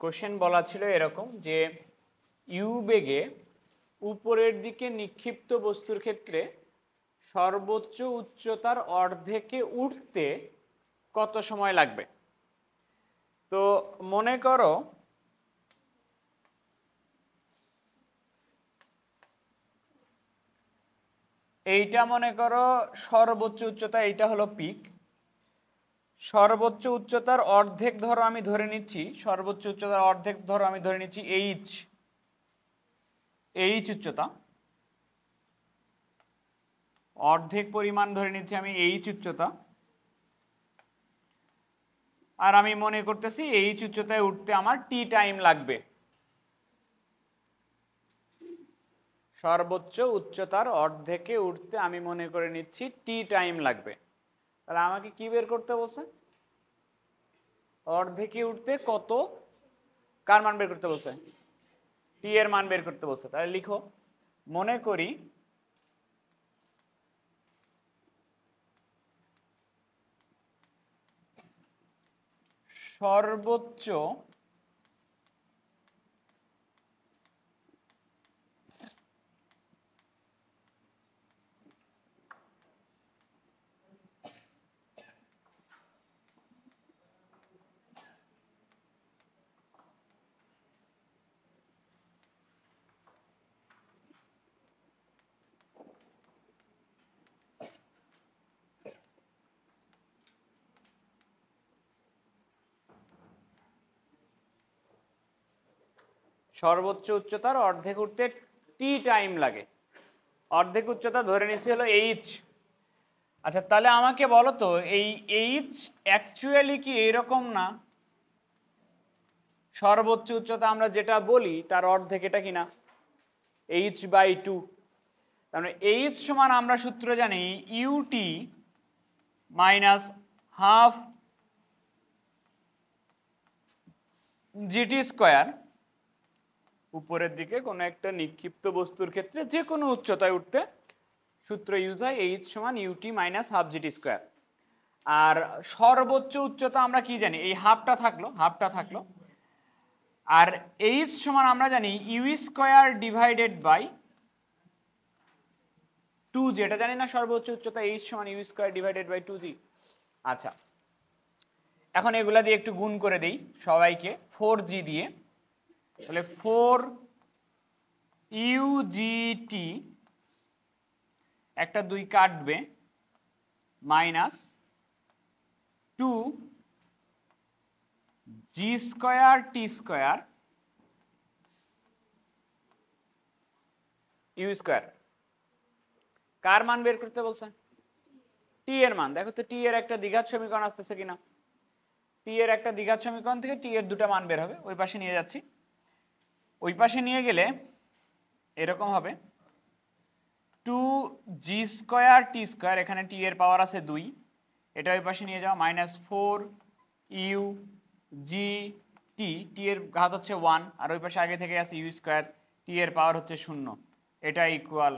Question বলা ছিল এরকম যে ইউ বেগে উপরের দিকে নিক্ষিপ্ত বস্তুর ক্ষেত্রে সর্বোচ্চ উচ্চতার অর্ধেকে উঠতে কত সময় লাগবে। তো মনে করো এইটা মনে করো সর্বোচ্চ উচ্চতা, এইটা হলো পিক। সর্বোচ্চ উচ্চতার অর্ধেক ধরো আমি ধরে নিচ্ছি, সর্বোচ্চ উচ্চতার অর্ধেক ধরো আমি ধরে নিচ্ছি এইচ উচ্চতা, অর্ধেক পরিমাণ ধরে নিচ্ছি আমি এইচ উচ্চতা। আর আমি মনে করতেছি এইচ উচ্চতায় উঠতে আমার টি টাইম লাগবে। সর্বোচ্চ উচ্চতার অর্ধেকে উঠতে আমি মনে করে নিচ্ছি টি টাইম লাগবে। তাহলে আমাকে কি বের করতে বলছে? অর্ধেকে উঠতে কত, কার মান বের করতে বলছে? টি এর মান বের করতে বলছে। তাহলে লিখো, মনে করি সর্বোচ্চ সর্বোচ্চ উচ্চতার অর্ধেক উঠতে টি টাইম লাগে। অর্ধেক উচ্চতা ধরে নিচ্ছি হলো এইচ। আচ্ছা তাহলে আমাকে বলো তো এই এইচ অ্যাকচুয়ালি কি এরকম না? সর্বোচ্চ উচ্চতা আমরা যেটা বলি তার অর্ধেক এটা কিনা, h/2। তার মানে এইচ সমান আমরা সূত্র জানি U T minus half GT square. উপরের দিকে কোনো একটা নিক্ষিপ্ত বস্তুর ক্ষেত্রে যে কোনো উচ্চতায় উঠতে সূত্র ইউজ হয় এইচ সমান UT minus half GT square. আর সর্বোচ্চ উচ্চতা আমরা কি জানি, এই হাফটা থাকলো। আর এইচ সমান আমরা জানি you square divided by 2g, এটা জানি না সর্বোচ্চ উচ্চতা এইচ সমান U square divided by 2g। আচ্ছা এখন এগুলা দিয়ে একটু গুণ করে দেই সবাইকে 4g দিয়ে। তাহলে 4ugt, একটা 2 কাটবে, minus 2g square T square U square. কার মান বের করতে বলছে? টি এর মান। দেখো তো টি এর একটা দ্বিঘাত সমীকরণ আসতেছে কিনা। টি এর একটা দ্বিঘাত সমীকরণ থেকে টি এর দুটো মান বের হবে। ওই পাশে নিয়ে যাচ্ছি, ওই পাশে নিয়ে গেলে এরকম হবে 2g স্কোয়ার টি স্কোয়ার, এখানে টি এর পাওয়ার আছে 2, এটা ওই পাশে নিয়ে যাও, মাইনাস 4u টি, টি এর ঘাত হচ্ছে 1, আর ওই পাশে আগে থেকে আছে ইউ স্কোয়ার, টি এর পাওয়ার হচ্ছে 0, এটা ইকুয়াল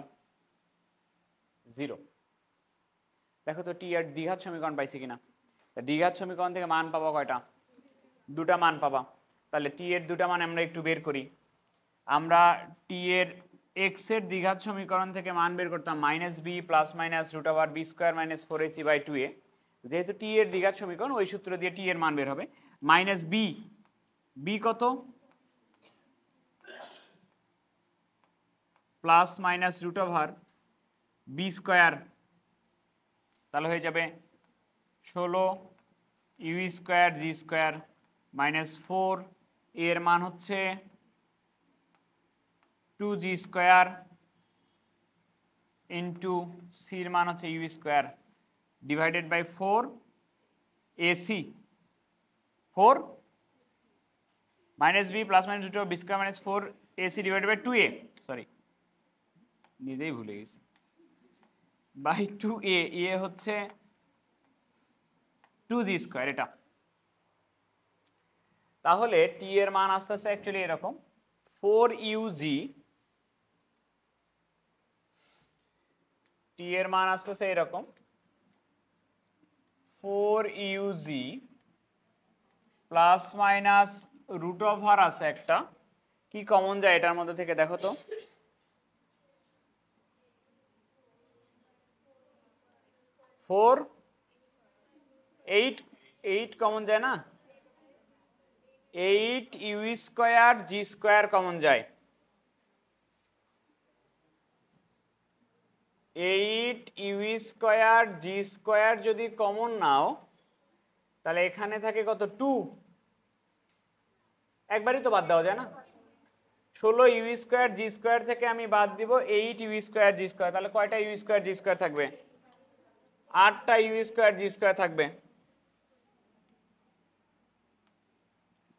0। দেখো তো টি এর দ্বিঘাত সমীকরণ পাইছি কিনা। দ্বিঘাত সমীকরণ থেকে মান পাবা কয়টা? দুটা মান পাবা। তাহলে টি এর দুটা মান আমরা একটু বের করি। আমরা টি এর এক্স এর দ্বিঘাত সমীকরণ থেকে মান বের করতাম minus B plus minus root over B square minus 4ac/2a। যেহেতু টি এর দ্বিঘাত সমীকরণ, ওই সূত্র দিয়ে টি এর মান বের হবে। মাইনাস বি কত? Plus minus root over B square, তাহলে হয়ে যাবে 16 U square G square minus 4, এর মান হচ্ছে 2g স্কোয়ার ইন্টু সির মান হচ্ছে U square divided by 4ac, 4 minus B plus minus root B square minus 4ac divided by 2a, sorry নিজেই ভুলে গেছি, বাই 2a, এ হচ্ছে 2g স্কোয়ার এটা। তাহলে টি এর মান আস্তে আস্তে অ্যাকচুয়ালি এরকম 4ug, টি এর মান আসতেছে এরকম 4ug plus minus root over আছে একটা, কি কমন যায় এটার মধ্যে থেকে দেখো তো? 4 8 8 কমন যায় না? 8 U square G square common যায়। 8 ইউ স্কয়ার জি স্কয়ার যদি কমন নাও তাহলে এখানে থাকে কত? 2। একবারই তো বাদ দেওয়া যায় না? 16 ইউ স্কয়ার জি স্কয়ার থেকে আমি বাদ দিব 8 ইউ স্কয়ার জি স্কয়ার, তাহলে কয়টা ইউ স্কয়ার জি স্কয়ার থাকবে? 8টা ইউ স্কয়ার জি স্কয়ার থাকবে।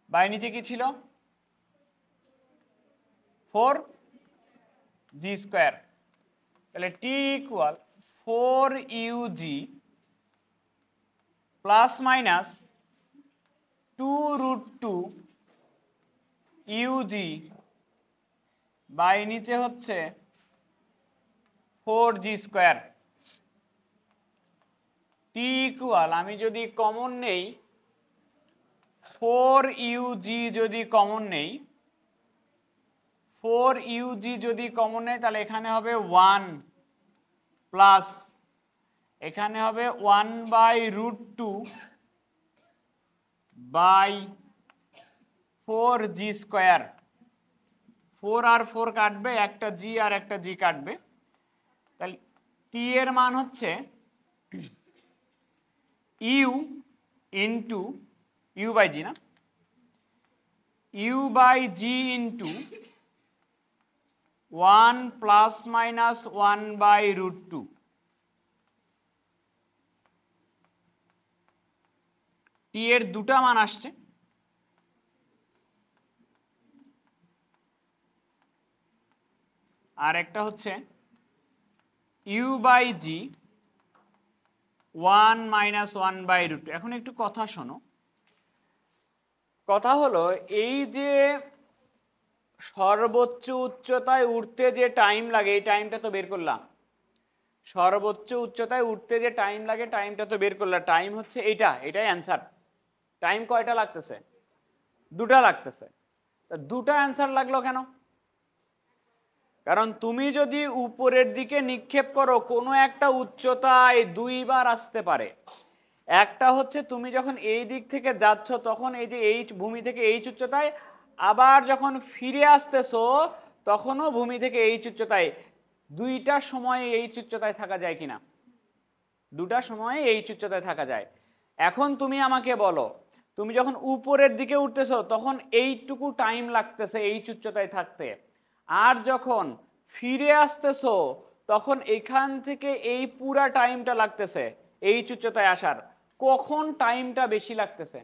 বাই নিচে কি ছিল? 4 জি স্কয়ার। তাহলে T equal 4 U G plus minus 2√2 U G by নিচে হচ্ছে 4 জি স্কয়ার। টি ইকুয়াল আমি যদি কমন নেই 4 ইউ জি যদি কমন নেই, 4 ইউ জি যদি কমন নেই তাহলে এখানে হবে 1 প্লাস এখানে হবে 1/√2 বাই 4 জি স্কয়ার। 4 আর 4 কাটবে, একটা জি আর একটা জি কাটবে, তাহলে টি এর মান হচ্ছে U into U by G, না U by G into 1 plus minus 1/√2। T এর দুটা মান আসছে, আর একটা হচ্ছে ইউ বাই জি 1 মাইনাস 1/√2। এখন একটু কথা শোনো, কথা হলো এই যে সর্বোচ্চ উচ্চতায় উঠতে যে টাইম লাগে এই টাইমটা তো বের করলাম। সর্বোচ্চ উচ্চতায় উঠতে যে টাইম লাগে টাইমটা তো বের করলাম। টাইম হচ্ছে এটাই অ্যান্সার। টাইম কয়টা লাগতেছে? দুটা লাগতেছে। তা দুটা অ্যান্সার লাগলো কেন? কারণ তুমি যদি উপরের দিকে নিক্ষেপ করো কোনো একটা উচ্চতায় দুইবার আসতে পারে। একটা হচ্ছে তুমি যখন এই দিক থেকে যাচ্ছ তখন এই যে এই ভূমি থেকে এই উচ্চতায়, আবার যখন ফিরে আসতেছো তখনও ভূমি থেকে এই উচ্চতায়। দুইটা সময়ে এই উচ্চতায় থাকা যায় কিনা? দুটা সময়ে এই উচ্চতায় থাকা যায়। এখন তুমি আমাকে বলো, তুমি যখন উপরের দিকে উঠতেছো তখন এইটুকু টাইম লাগতেছে এই উচ্চতায় থাকতে, আর যখন ফিরে আসতেছো তখন এখান থেকে এই পুরা টাইমটা লাগতেছে এই উচ্চতায় আসার। কখন টাইমটা বেশি লাগতেছে?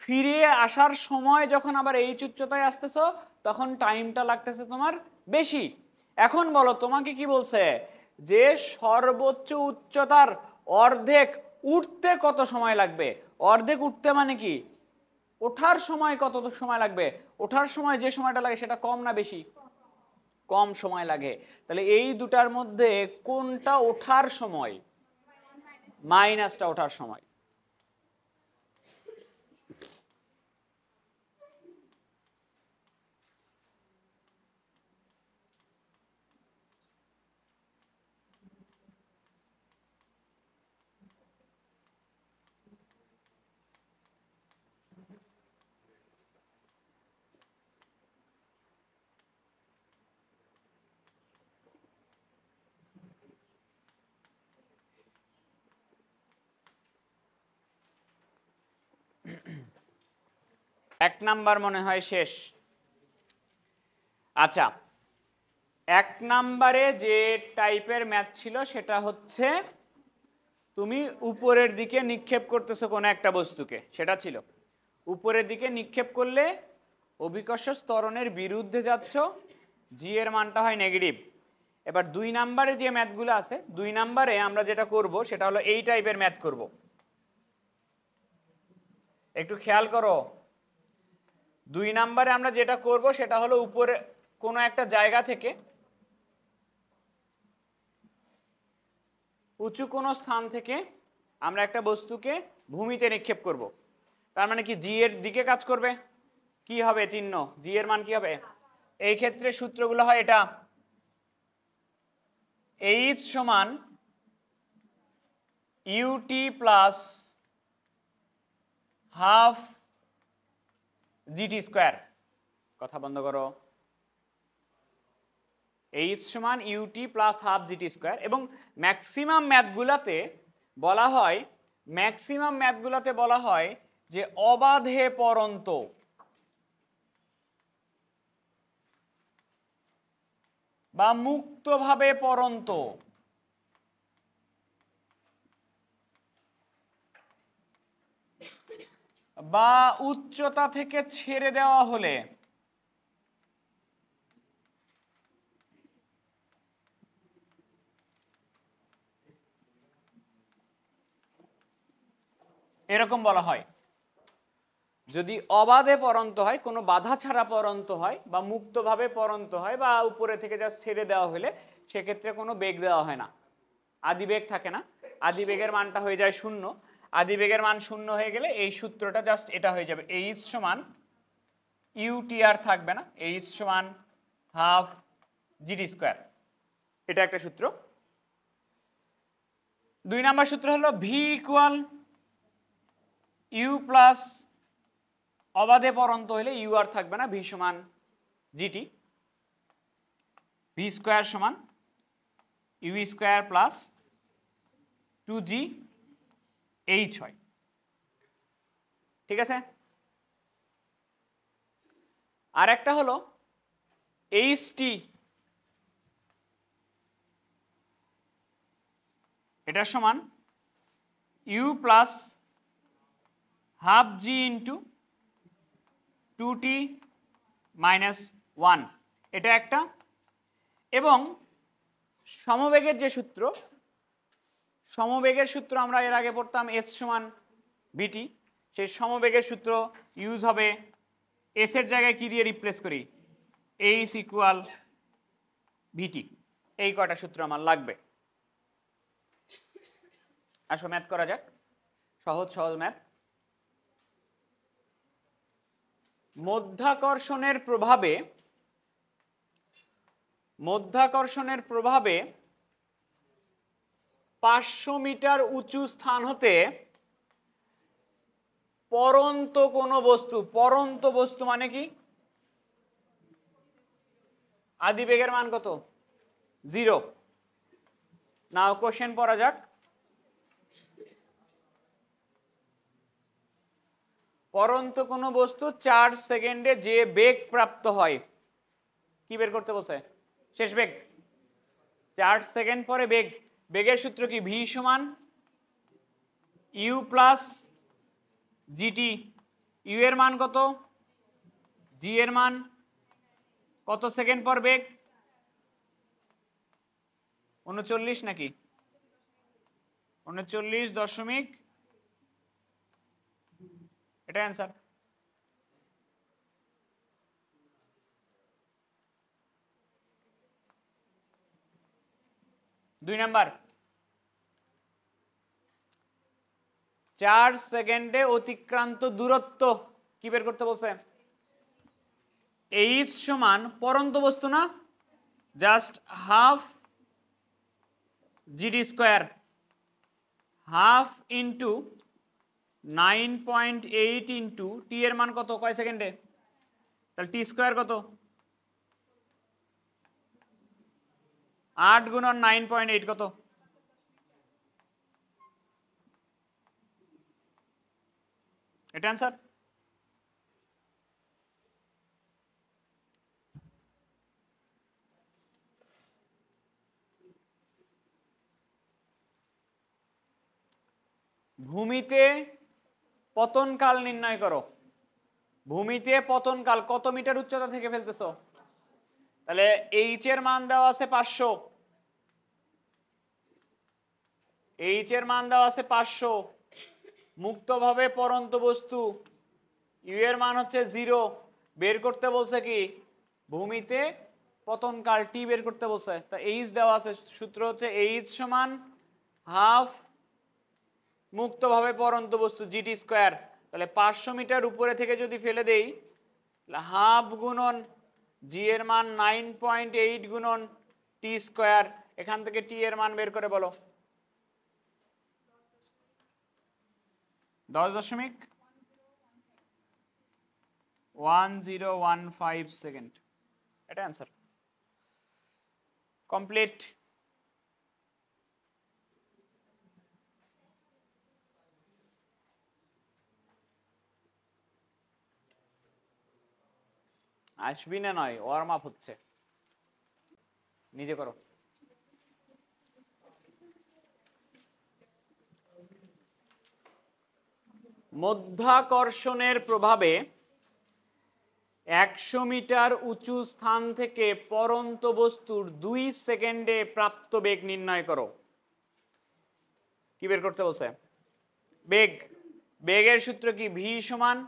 ফিরে আসার সময় যখন আবার এই উচ্চতায় আসতেছো তখন টাইমটা লাগতেছে তোমার বেশি। এখন বলো তোমাকে কি বলছে যে সর্বোচ্চ উচ্চতার অর্ধেক উঠতে কত সময় লাগবে? অর্ধেক উঠতে মানে কি? ওঠার সময় কত সময় লাগবে? ওঠার সময় যে সময়টা লাগে সেটা কম না বেশি? কম সময় লাগে। তাহলে এই দুটার মধ্যে কোনটা ওঠার সময়? মাইনাসটা ওঠার সময়। এক নাম্বার মনে হয় শেষ। আচ্ছা, এক নাম্বারে যে টাইপের ম্যাথ ছিল সেটা হচ্ছে তুমি উপরের দিকে নিক্ষেপ করতেছো কোনো একটা বস্তুকে, সেটা ছিল উপরের দিকে নিক্ষেপ করলে অভিকর্ষ ত্বরণের বিরুদ্ধে যাচ্ছ, জি এর মানটা হয় নেগেটিভ। এবার দুই নাম্বারে যে ম্যাথগুলো আছে, দুই নাম্বারে আমরা যেটা করব সেটা হলো এই টাইপের ম্যাথ করব। একটু খেয়াল করো, দুই নাম্বারে আমরা যেটা করব সেটা হলো উপরে কোনো একটা জায়গা থেকে উঁচু কোনো স্থান থেকে আমরা একটা বস্তুকে ভূমিতে নিক্ষেপ করব। তার মানে কি জি এর দিকে কাজ করবে, কি হবে চিহ্ন, জি এর মান কি হবে? এই ক্ষেত্রে সূত্রগুলো হয় এটা, এইচ সমান UT plus half GT square. কথা বন্ধ করো। এইচ সমান UT plus half GT square. এবং ম্যাক্সিমাম ম্যাথগুলাতে বলা হয় যে অবাধে পরন্ত বা মুক্তভাবে পরন্ত বা উচ্চতা থেকে ছেড়ে দেওয়া হলে এরকম বলা হয়। যদি অবাধে পরন্ত হয়, কোনো বাধা ছাড়া পরন্ত হয় বা মুক্তভাবে পরন্ত হয় বা উপরে থেকে যা ছেড়ে দেওয়া হলে, সেক্ষেত্রে কোনো বেগ দেওয়া হয় না, আদি বেগ থাকে না। আদি বেগের মানটা হয়ে যায় 0। আদি বেগের মান 0 হয়ে গেলে এই সূত্রটা জাস্ট এটা হয়ে যাবে, এইচ সমান ইউটি আর থাকবে না, এইচ সমান হাফ জিটি স্কোয়ার। এটা একটা সূত্র। 2 নাম্বার সূত্র হলো ভি ইকুয়াল ইউ প্লাস, অবাধে পরন্ত হলে ইউ আর থাকবে না, ভি সমান জিটি, ভি স্কোয়ার সমান U square plus 2g H হয়। ঠিক আছে। আর একটা হলো এইচ টি, এটা সমান U plus half G into 2t minus 1, এটা একটা। এবং সমবেগের যে সূত্র, সমবেগের সূত্র আমরা এর আগে পড়তাম এস সমান বিটি, সেই সমবেগের সূত্র ইউজ হবে, এস এর জায়গায় কি দিয়ে রিপ্লেস করি, এইচ ইকুয়াল ভিটি। এই কয়টা সূত্র আমার লাগবে। আসো ম্যাথ করা যাক, সহজ সহজ ম্যাথ। মধ্যাকর্ষণের প্রভাবে 500 মিটার উঁচু স্থান হতে পরন্ত কোনো বস্তু, পরন্ত বস্তু মানে কি, আদি বেগের মান কত, 0। নাও কোশ্চেন পড়া যাক। পরন্ত কোনো বস্তু 4 সেকেন্ডে যে বেগ প্রাপ্ত হয়, কি বের করতে বলছে, শেষ বেগ। 4 সেকেন্ড পরে বেগ, বেগের সূত্র কি, ভি সমান ইউ প্লাস জিটি। ইউ এর মান কত, জি এর মান কত সেকেন্ড পর বেগ, 39 নাকি 39 এটা অ্যান্সার। দুই নাম্বার, 4 সেকেন্ডে অতিক্রান্ত দূরত্ব কি বের করতে বলছে, এইচ সমান পরন্ত বস্তু না, just half GT square, half into 9.8 into T এর মান কত, কয় সেকেন্ডে, তাহলে টি স্কোয়ার কত, 8 গুণন 9.8 কত, এটা অ্যান্সার। ভূমিতে পতনকাল নির্ণয় করো। ভূমিতে পতনকাল কত মিটার উচ্চতা থেকে ফেলতেছো, তাহলে এইচ এর মান দেওয়া আছে 500, এইচ এর মান দেওয়া আছে 500, মুক্তভাবে পরন্ত বস্তু, ইউ এর মান হচ্ছে 0, বের করতে বলছে কি, ভূমিতে পতনকাল টি বের করতে বলছে। তা এইচ দেওয়া আছে, সূত্র হচ্ছে এইচ সমান হাফ মুক্তভাবে পরন্ত বস্তু জিটি স্কোয়ার। তাহলে 500 মিটার উপরে থেকে যদি ফেলে দেই, তাহলে হাফ গুণন জি এর মান 9.8 গুণন টি স্কোয়ার, এখান থেকে টি এর মান বের করে বলো। 10.1015 সেকেন্ড, এটা অ্যান্সার কমপ্লিট। আসবি না নয়, ওয়ার্ম আপ হচ্ছে, নিজে করো। মধ্যাকর্ষণের প্রভাবে 100 মিটার উঁচু স্থান থেকে পড়ন্ত বস্তুর 2 সেকেন্ডে প্রাপ্ত বেগ নির্ণয় করো। কি বের করতে বলছে? বেগ। বেগের সূত্র কি? ভি সমান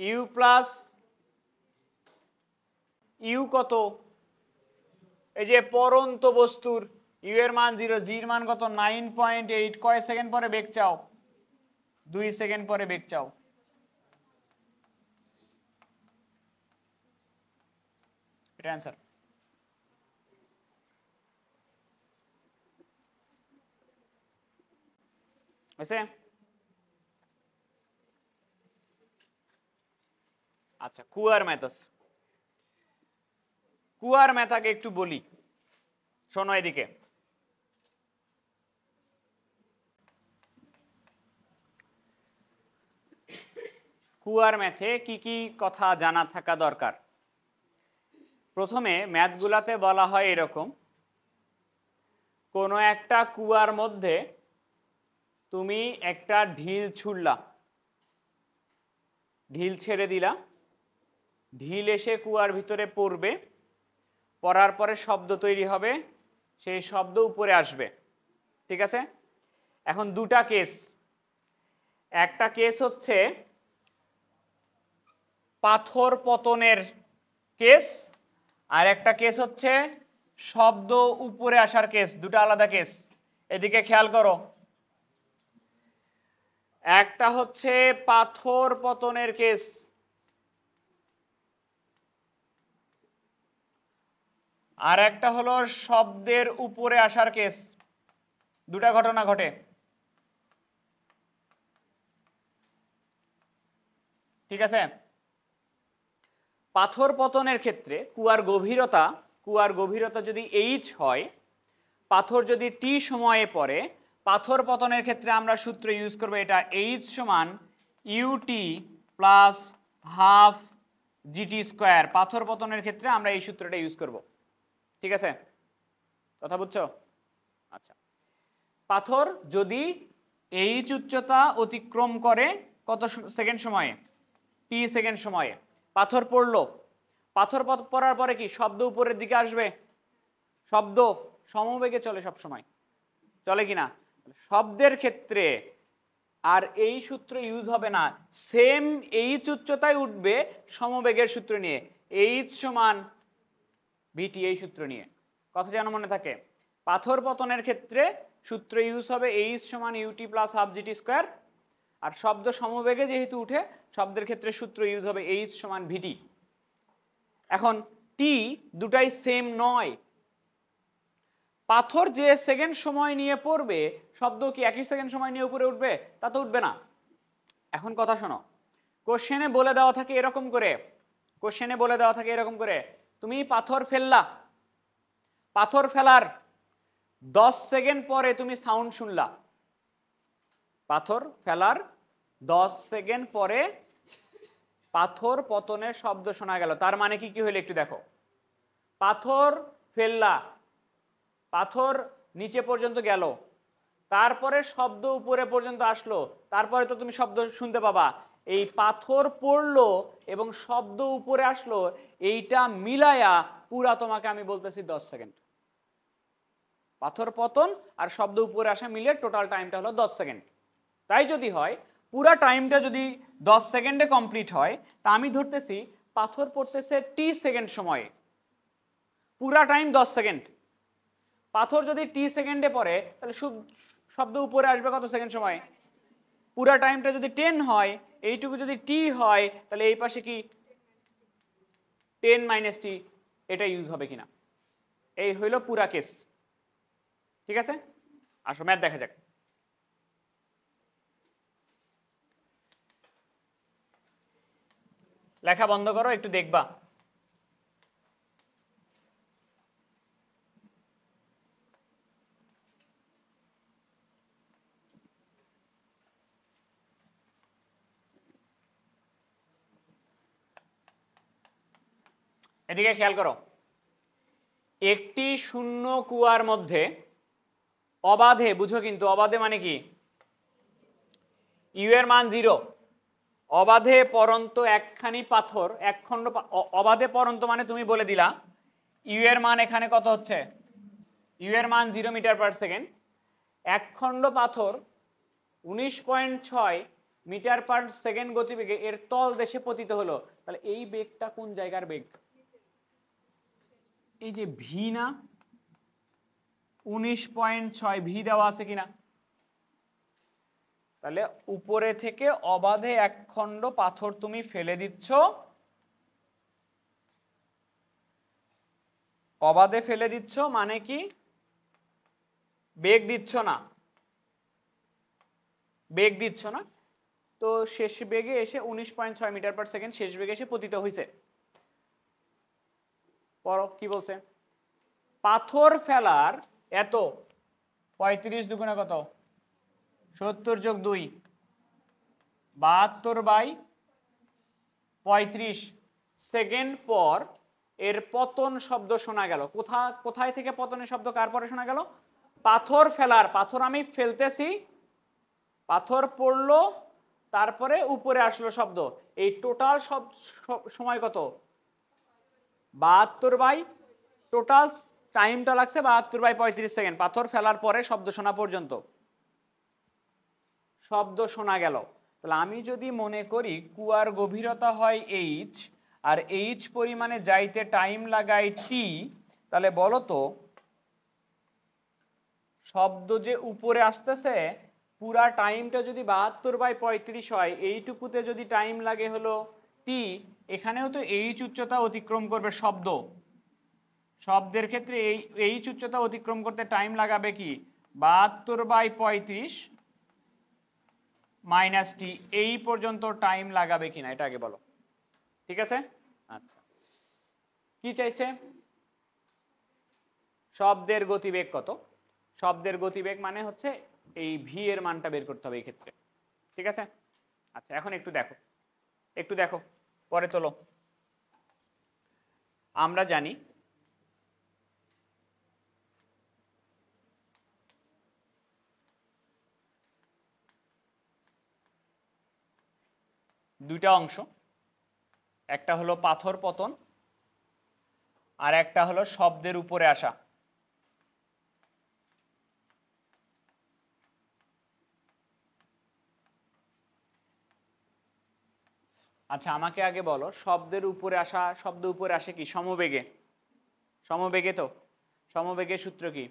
ইউ প্লাস ইউ কত? এই যে পড়ন্ত বস্তুর ইউ এর মান 0, জি এর মান কত? 9.8। কয় সেকেন্ড পরে বেগ চাও? 2 সেকেন্ড পরে বেগ চাও। এটা অ্যান্সার। হয়েছে? আচ্ছা, কুয়ার ম্যাথস। কুয়ার ম্যাথাকে একটু বলি, শোনো এদিকে। কুয়ার ম্যাথে কি কি কথা জানা থাকা দরকার? প্রথমে ম্যাথগুলাতে বলা হয় এরকম, কোনো একটা কুয়ার মধ্যে তুমি একটা ঢিল ছুড়লা, ঢিল ছেড়ে দিলা, ঢিল এসে কুয়ার ভিতরে পড়বে, পড়ার পরে শব্দ তৈরি হবে, সেই শব্দ উপরে আসবে। ঠিক আছে? এখন দুটা কেস। একটা কেস হচ্ছে পাথর পতনের কেস, আর একটা কেস হচ্ছে শব্দ উপরে আসার কেস। দুটো আলাদা কেস, এদিকে খেয়াল করো। একটা হচ্ছে পাথর পতনের কেস, আর একটা হলো শব্দের উপরে আসার কেস। দুটা ঘটনা ঘটে। ঠিক আছে? পাথর পতনের ক্ষেত্রে কুয়ার গভীরতা যদি এইচ হয়, পাথর যদি টি সময়ে পড়ে, পাথর পতনের ক্ষেত্রে আমরা সূত্র ইউজ করব এটা, এইচ সমান UT plus half GT square. পাথর পতনের ক্ষেত্রে আমরা এই সূত্রটা ইউজ করব। ঠিক আছে? কথা বুঝছো? আচ্ছা, পাথর যদি এইচ উচ্চতা অতিক্রম করে কত সেকেন্ড সময়ে? টি সেকেন্ড সময়ে পাথর পড়লো। পাথর পড়ার পরে কি শব্দ উপরের দিকে আসবে? শব্দ সমবেগে চলে সব সময়, চলে কিনা? শব্দের ক্ষেত্রে আর এই সূত্র ইউজ হবে না, সেম এইচ উচ্চতায় উঠবে সমবেগের সূত্র নিয়ে, এইচ সমান ভিটি, এই সূত্র নিয়ে। কথা যেন মনে থাকে। পাথর পতনের ক্ষেত্রে সূত্র ইউজ হবে এইচ সমান UT plus half GT square, আর শব্দ সমবেগে যেহেতু উঠে, শব্দের ক্ষেত্রে সূত্র ইউজ হবে এইচ সমান ভিটি। এখন টি দুটাই সেম নয়। পাথর যে সেকেন্ড সময় নিয়ে পড়বে, শব্দ কি একই সেকেন্ড সময় নিয়ে উপরে উঠবে? তা তো উঠবে না। এখন কথা শোনো, কোশ্চেনে বলে দেওয়া থাকে এরকম করে, তুমি পাথর ফেললা, পাথর ফেলার 10 সেকেন্ড পরে তুমি সাউন্ড শুনলা। পাথর ফেলার 10 সেকেন্ড পরে পাথর পতনের শব্দ শোনা গেল। তার মানে কি কি হইলো একটু দেখো। পাথর ফেললা, পাথর নিচে পর্যন্ত গেল, তারপরে শব্দ উপরে পর্যন্ত আসলো, তারপরে তো তুমি শব্দ শুনতে পাবা। এই পাথর পড়লো এবং শব্দ উপরে আসলো, এইটা মিলায়া পুরা তোমাকে আমি বলতেছি 10 সেকেন্ড। পাথর পতন আর শব্দ উপরে আসা মিলে টোটাল টাইমটা হলো 10 সেকেন্ড। তাই যদি হয় পুরা টাইমটা যদি 10 সেকেন্ডে কমপ্লিট হয়, তা আমি ধরতেছি পাথর পড়তেছে টি সেকেন্ড সময়ে, পুরা টাইম 10 সেকেন্ড। পাথর যদি টি সেকেন্ডে পড়ে, তাহলে শব্দ উপরে আসবে কত সেকেন্ড সময়? পুরা টাইমটা যদি 10 হয়, এইটুকু যদি টি হয়, তাহলে এই পাশে কি 10 - টি, এটা ইউজ হবে কিনা। এই হইল পুরা কেস। ঠিক আছে, আসো ম্যাথ দেখা যাক। লেখা বন্ধ করো, একটু দেখবা। এদিকে খেয়াল করো, একটি শূন্য কুয়ার মধ্যে অবাধে, বুঝো কিন্তু অবাধে মানে কি, ইউ এর মান 0, অবাধে পরন্ত একখানি পাথর, এক খণ্ড অবাধে পরন্ত মানে তুমি বলে দিলা ইউ এর মান এখানে কত হচ্ছে, ইউ এর মান 0 মিটার/সেকেন্ড, এক খণ্ড পাথর 19.6 মিটার/সেকেন্ড গতিবেগে এর তল দেশে পতিত হলো। তাহলে এই বেগটা কোন জায়গার বেগ? এই যে ভি না, 19.6 ভি দেওয়া আছে কিনা? তাহলে উপরে থেকে অবাধে এক খণ্ড পাথর তুমি ফেলে দিচ্ছ, অবাধে ফেলে দিচ্ছ মানে কি বেগ দিচ্ছ না, বেগ দিচ্ছ না। তো শেষ বেগে এসে 19.6 মিটার/সেকেন্ড শেষ বেগে এসে পতিত হয়েছে। পর কি বলছে, পাথর ফেলার এত 35 দুগুণে কত, 70 + 2, 72/35 সেকেন্ড পর এর পতন শব্দ শোনা গেল। কোথায় থেকে পতনের শব্দ কার পরে শোনা গেল? পাথর ফেলার, পাথর আমি ফেলতেছি, পাথর পড়লো, তারপরে উপরে আসলো শব্দ। এই টোটাল সময় কত? 72 টোটাল টাইমটা লাগছে 72/35 সেকেন্ড, পাথর ফেলার পরে শব্দ শোনা পর্যন্ত। শব্দ শোনা গেল। তাহলে আমি যদি মনে করি কুয়ার গভীরতা হয় এইচ, আর এইচ পরিমাণে যাইতে টাইম লাগাই টি, তাহলে বলো তো শব্দ যে উপরে আসতেছে পুরা টাইমটা যদি 72/35 হয়, এইটুকুতে যদি টাইম লাগে হলো টি, এখানেও তো এইচ উচ্চতা অতিক্রম করবে শব্দ, শব্দের ক্ষেত্রে এই এইচ উচ্চতা অতিক্রম করতে টাইম লাগাবে কি 72/35 - টি, এই পর্যন্ত টাইম লাগাবে কিনা এটা আগে বলো। ঠিক আছে, আচ্ছা কি চাইছে, শব্দের গতিবেগ কত, শব্দের গতিবেগ মানে হচ্ছে এই ভি এর মানটা বের করতে হবে এই ক্ষেত্রে। ঠিক আছে, আচ্ছা এখন একটু দেখো, একটু দেখো পরে তোলো। আমরা জানি দুইটা অংশ, একটা হলো পাথর পতন আর একটা হলো শব্দের উপরে আসা। আচ্ছা আমাকে আগে বলো, শব্দের উপরে আসা, শব্দ উপরে আসে কি সমবেগে, সমবেগে তো, সমবেগের সূত্র কি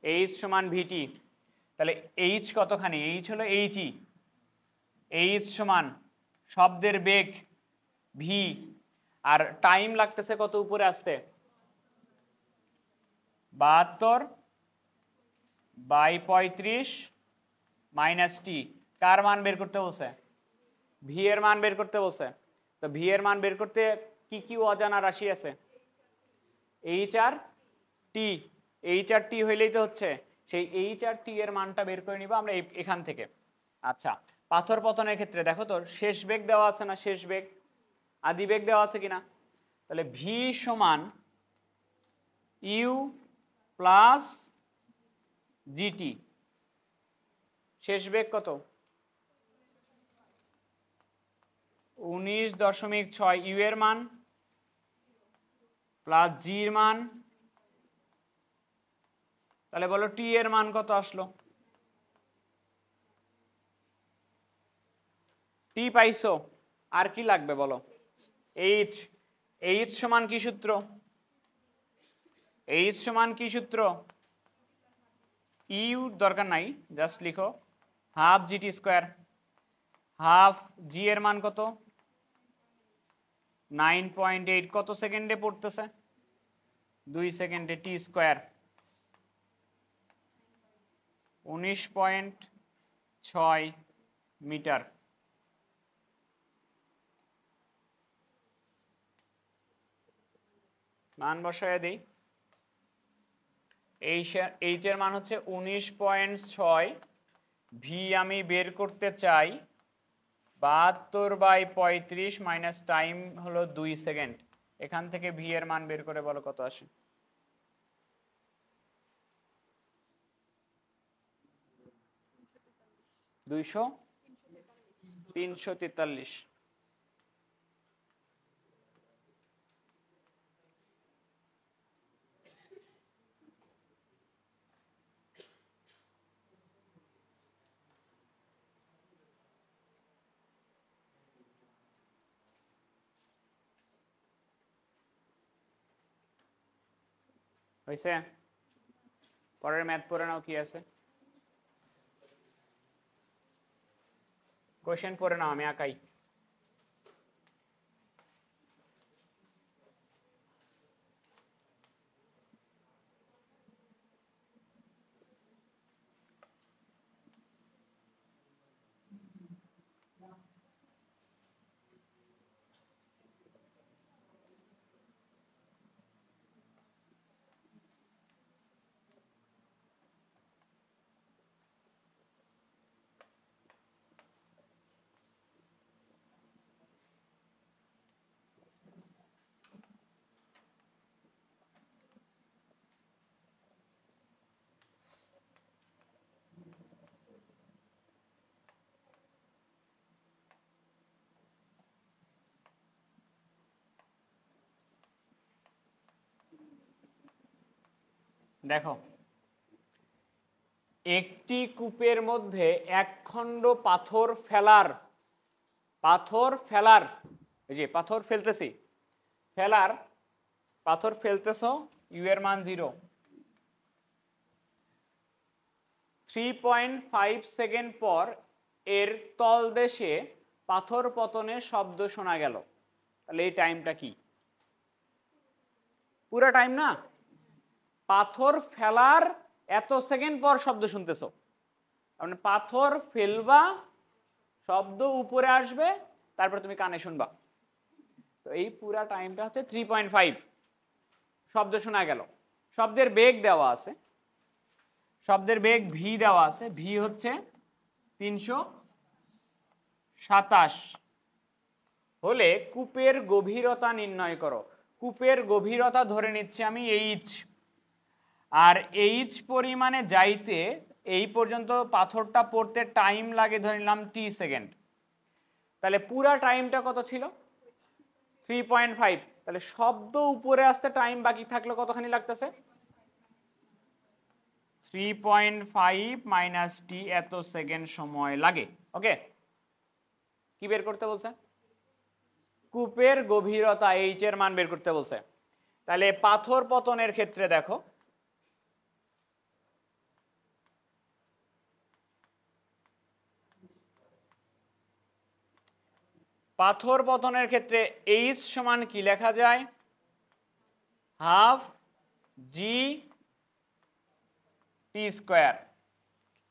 এইচ সমান ভিটি। তাহলে এইচ কতখানি, এইচ হলো এইচই, এইচ সমান শব্দের বেগ ভি, আর টাইম লাগতেছে কত উপরে আসতে 72/35 - টি। কার মান বের করতে বলছে? ভি এর মান বের করতে বলছে। তো ভি এর মান বের করতে কি কি অজানা রাশি আছে? এইচ আর টি, এইচ আর টি হইলেই তো হচ্ছে, সেই এইচ আর টি এর মানটা বের করে নিব আমরা এখান থেকে। আচ্ছা পাথর পতনের ক্ষেত্রে দেখো তো শেষ বেগ দেওয়া আছে না, শেষ বেগ আদি বেগ দেওয়া আছে কিনা? তাহলে ভি সমান ইউ প্লাস জিটি, শেষ বেগ কত 19.6 ইউ এর মান প্লাস জির মান, তাহলে বলো টি এর মান কত আসলো? টি পাইছো, আর কি লাগবে বলো? এইচ, এইচ সমান কি সূত্র? এইচ সমান কি সূত্র? ইউ দরকার নাই, জাস্ট লিখো হাফ জিটি স্কোয়ার। হাফ জি এর মান কত 9.8 কত সেকেন্ডে পড়তেছে 2 সেকেন্ডে টি স্কয়ার 19.6 মিটার মান বসায় দেই এইচ এর মান হচ্ছে 19.6 ভি আমি বের করতে চাই 72/35 মাইনাস টাইম হলো 2 সেকেন্ড এখান থেকে ভি এর মান বের করে বলো কত আসে 343 হয়েছে পরের ম্যাথ পড়ে নাও কি আছে কোশ্চেন পড়ে নাও আমি আঁকাই দেখো একটি কূপের মধ্যে এক খণ্ড পাথর ফেলার এই যে পাথর ফেলতেছি পাথর ফেলতেছ ইউ এর মান 0 3.5 সেকেন্ড পর এর তলদেশে পাথর পতনের শব্দ শোনা গেল তাহলে এই টাইমটা কি পুরো টাইম না পাথর ফেলার এত সেকেন্ড পর শব্দ শুনতেছো মানে পাথর ফেলবা শব্দ উপরে আসবে তারপর তুমি কানে শুনবা তো এই পুরা টাইমটা হচ্ছে 3.5 শব্দ শোনা গেল শব্দের বেগ দেওয়া আছে শব্দের বেগ ভি দেওয়া আছে ভি হচ্ছে 327 হলে কূপের গভীরতা নির্ণয় করো কূপের গভীরতা ধরে নিচ্ছি আমি এইচ আর এইচ পরিমাণে যাইতে এই পর্যন্ত পাথরটা পড়তে টাইম লাগে ধরে নিলাম টি সেকেন্ড তাহলে পুরা টাইমটা কত ছিল 3.5 তাহলে শব্দ উপরে আসতে টাইম বাকি থাকলো কতখানি লাগতেছে 3.5 মাইনাস টি এত সেকেন্ড সময় লাগে ওকে কি বের করতে বলছে কূপের গভীরতা এইচ এর মান বের করতে বলছে তাহলে পাথর পতনের ক্ষেত্রে দেখো পাথর পতনের ক্ষেত্রে এইচ সমান কি লেখা যায় হাফ জি টি স্কয়ার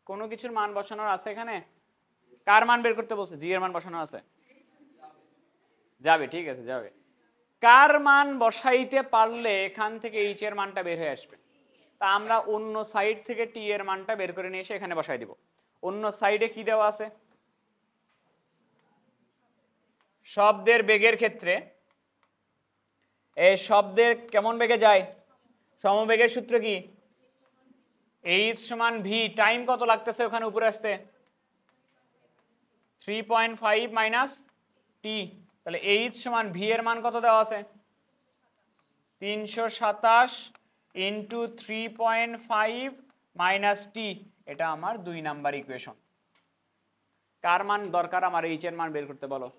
কোনো কিছুর মান বসানোর আছে এখানে কার মান বের করতে বলছে জি এর মান বসানো আছে যাবে ঠিক আছে যাবে কার মান বসাইতে পারলে এখান থেকে এইচ এর মানটা বের হয়ে আসবে তা আমরা অন্য সাইড থেকে টি এর মানটা বের করে নিয়ে এসে এখানে বসাই দিব অন্য সাইডে কি দেওয়া আছে শব্দের বেগের ক্ষেত্রে এই শব্দের কেমন বেগে যায় সমবেগের সূত্র কি এইচ সমান ভি টাইম কত লাগতেছে ওখানে উপরে আসতে 3.5 মাইনাস টি তাহলে এইচ সমান ভি এর মান কত দেওয়া আছে 327 ইন্টু 3.5 মাইনাস টি এটা আমার 2 নাম্বার ইকুয়েশন কার মান দরকার আমার এইচ এর মান বের করতে বলো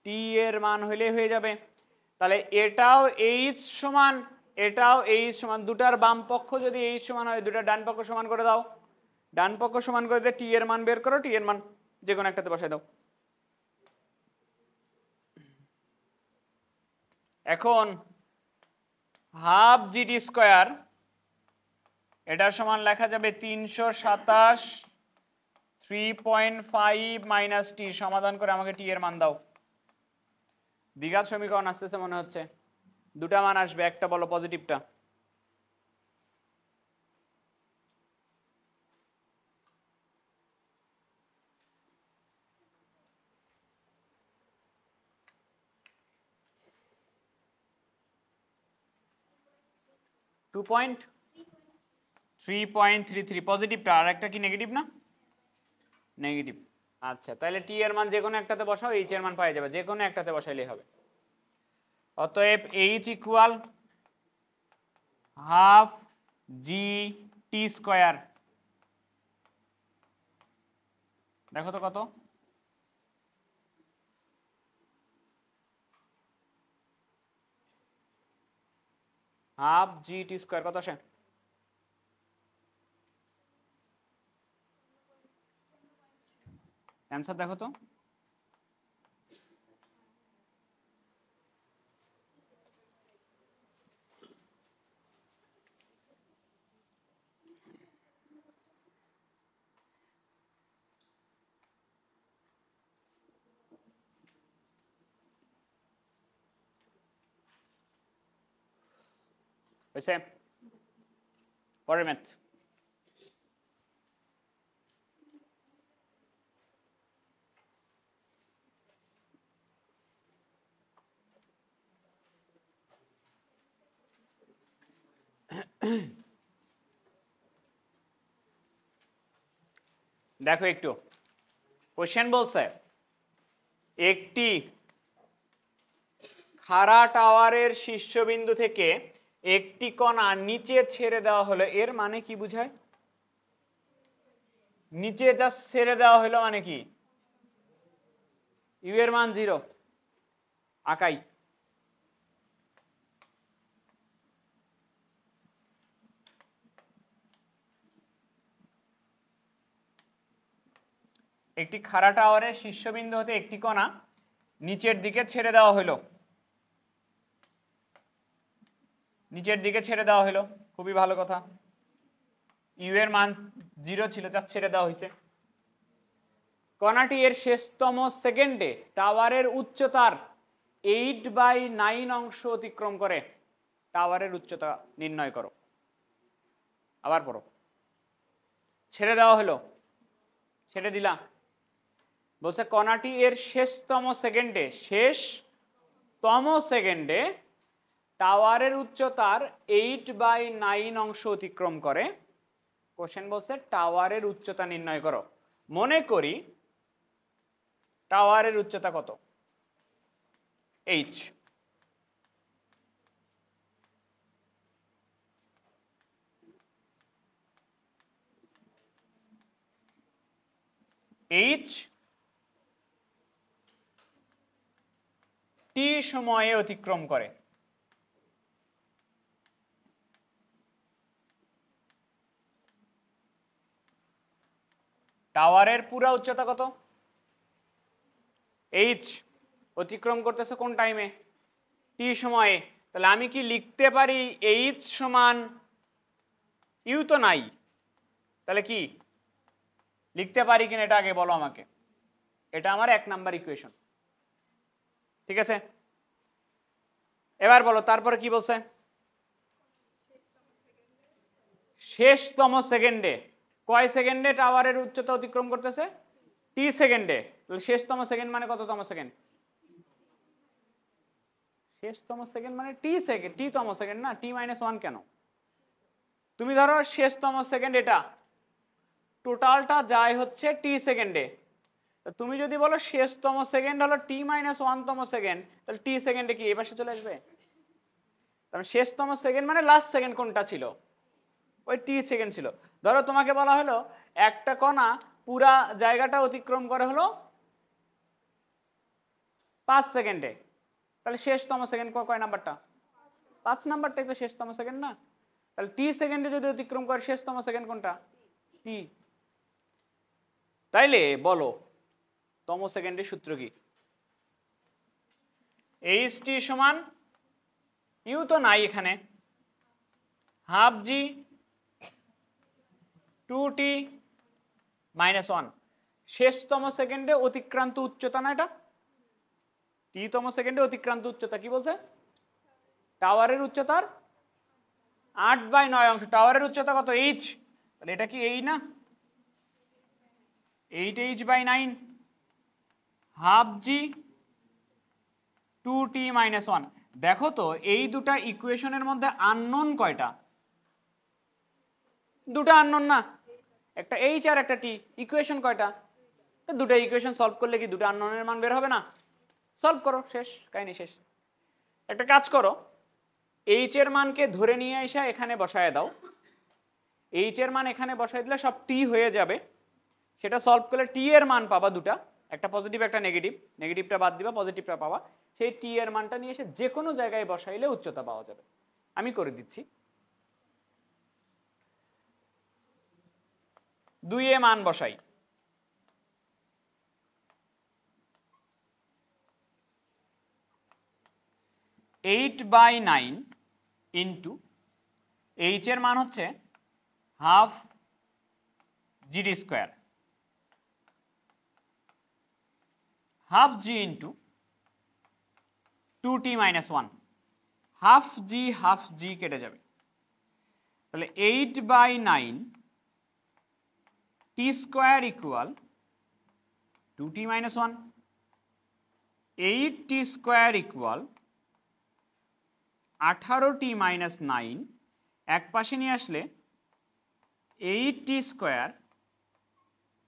টি এর মান হইলে হয়ে যাবে তাহলে এটাও এইচ সমান দুটার বাম পক্ষ যদি এইচ সমান হয় দুটার ডান পক্ষ সমান করে দাও ডান পক্ষ সমান করে দিয়ে টি এর মান বের করো টি এর মান যে কোনো একটাতে বসাই দাও এখন হাফ জিটি স্কোয়ার এটার সমান লেখা যাবে 327 3.5 মাইনাস টি। সমাধান করে আমাকে টি এর মান দাও। দ্বিঘাত সমীকরণ আসতেছে মনে হচ্ছে, দুটা মান আসবে, একটা বলো পজিটিভটা। টু পয়েন্ট 3.33 পজিটিভটা, আর একটা কি নেগেটিভ না? নেগেটিভ। আচ্ছা, তাহলে টি এর মান যে কোনো একটাতে বসাও, এইচ এর মান পাওয়া যাবে, যে কোনো একটাতে বসাইলেই হবে। অতএব H equal half G T square. দেখো তো কত? হাফ জি টি স্কোয়ার কত আসে? অ্যান্সার দেখো তো। হয়েছে? পরের ম্যাথ। দেখো একটু, কোশ্চেন বলছে একটি খাড়া টাওয়ারের শীর্ষবিন্দু থেকে একটি কণা নিচে ছেড়ে দেওয়া হলো, এর মানে কি বুঝায়? নিচে জাস্ট ছেড়ে দেওয়া হলো মানে কি? ইউ এর মান 0 আকাই। একটি খাড়া টাওয়ারের শীর্ষবিন্দু হতে একটি কণা নিচের দিকে ছেড়ে দেওয়া হলো, নিচের দিকে ছেড়ে দেওয়া হলো, খুবই ভালো কথা। ইউ এর মান 0 ছিল, জাস্ট ছেড়ে দেওয়া হয়েছে। কণাটি এর শেষতম সেকেন্ডে টাওয়ারের উচ্চতার 8/9 অংশ অতিক্রম করে। টাওয়ারের উচ্চতা নির্ণয় করো। আবার পড়ো। ছেড়ে দেওয়া হলো, ছেড়ে দিলাম, বলছে কণাটি এর শেষতম সেকেন্ডে টাওয়ারের উচ্চতার 8/9 অংশ অতিক্রম করে। কোশ্চেন বলছে টাওয়ারের উচ্চতা নির্ণয় করো। মনে করি টাওয়ারের উচ্চতা কত? এইচ। এইচ টি সময়ে অতিক্রম করে। টাওয়ারের পুরা উচ্চতা কত? এইচ অতিক্রম করতেছে কোন টাইমে? টি সময়ে। তাহলে আমি কি লিখতে পারি এইচ সমান, ইউ তো নাই, তাহলে কি লিখতে পারি কিনা এটা আগে বলো আমাকে। এটা আমার 1 নাম্বার ইকুয়েশন, ঠিক আছে? এবার বলো তারপরে কি বলছে? শেষতম সেকেন্ডে। কয় সেকেন্ডে টাওয়ারের উচ্চতা অতিক্রম করতেছে? টি সেকেন্ডে। তাহলে শেষতম সেকেন্ড মানে কততম সেকেন্ড? শেষতম সেকেন্ড মানে টি সেকেন্ড, টি তম সেকেন্ড না, t-1 কেন? তুমি ধরো শেষতম সেকেন্ড, এটা টোটালটা যায় হচ্ছে টি সেকেন্ডে। তুমি যদি বলো শেষতম সেকেন্ড হলো t-1 তম সেকেন্ড, তাহলে টি সেকেন্ডে কি এই পাশে চলে আসবে? তাহলে শেষতম সেকেন্ড মানে লাস্ট সেকেন্ড কোনটা ছিল? ওই টি সেকেন্ড ছিল। ধরো তোমাকে বলা হলো একটা কণা পুরা জায়গাটা অতিক্রম করে হলো 5 সেকেন্ডে, তাহলে শেষতম সেকেন্ড কয় নাম্বারটা? 5 নাম্বারটাই তো শেষতম সেকেন্ড না? তাহলে টি সেকেন্ডে যদি অতিক্রম করে শেষতম সেকেন্ড কোনটা? টি। তাইলে বলো তম সেকেন্ডের সূত্র কি? এইচ টি সমান ইউ তো নাই এখানে, হাফ জি 2t মাইনাস 1, শেষতম সেকেন্ডে অতিক্রান্ত উচ্চতা না এটা, টিতম সেকেন্ডে অতিক্রান্ত উচ্চতা কি বলছে, টাওয়ারের উচ্চতার 8/9 অংশ। টাওয়ারের উচ্চতা কত, এইচ, তাহলে এটা কি এই না, 8h/9 হাফ জি 2t মাইনাস 1। দেখো তো এই দুটা ইকুয়েশনের মধ্যে আননোন কয়টা, দুটা আননোন না, একটা এইচ আর একটা টি, ইকুয়েশন কয়টা, তো দুটো ইকুয়েশন সলভ করলে কি দুটো আননোনের মান বের হবে না, সলভ করো, শেষ কাহিনী শেষ। একটা কাজ করো, এইচ এর মানকে ধরে নিয়ে এসে এখানে বসায় দাও, এইচ এর মান এখানে বসায় দিলে সব টি হয়ে যাবে, সেটা সলভ করলে টি এর মান পাবা দুটা, একটা পজিটিভ একটা নেগেটিভ, নেগেটিভটা বাদ দিবা পজিটিভটা পাবা, সেই টি এর মানটা নিয়ে এসে যে কোনো জায়গায় বসাইলে উচ্চতা পাওয়া যাবে। আমি করে দিচ্ছি, 2 এ মান বসাই, এইট বাই 9 ইন্টু এইচ এর মান হচ্ছে half GT square, half G into 2t minus 1, half G কেটে যাবে, তাহলে 8/9 T square equal 2t minus 1, 8t square equal 18t minus 9, এক পাশে নিয়ে আসলে 8t square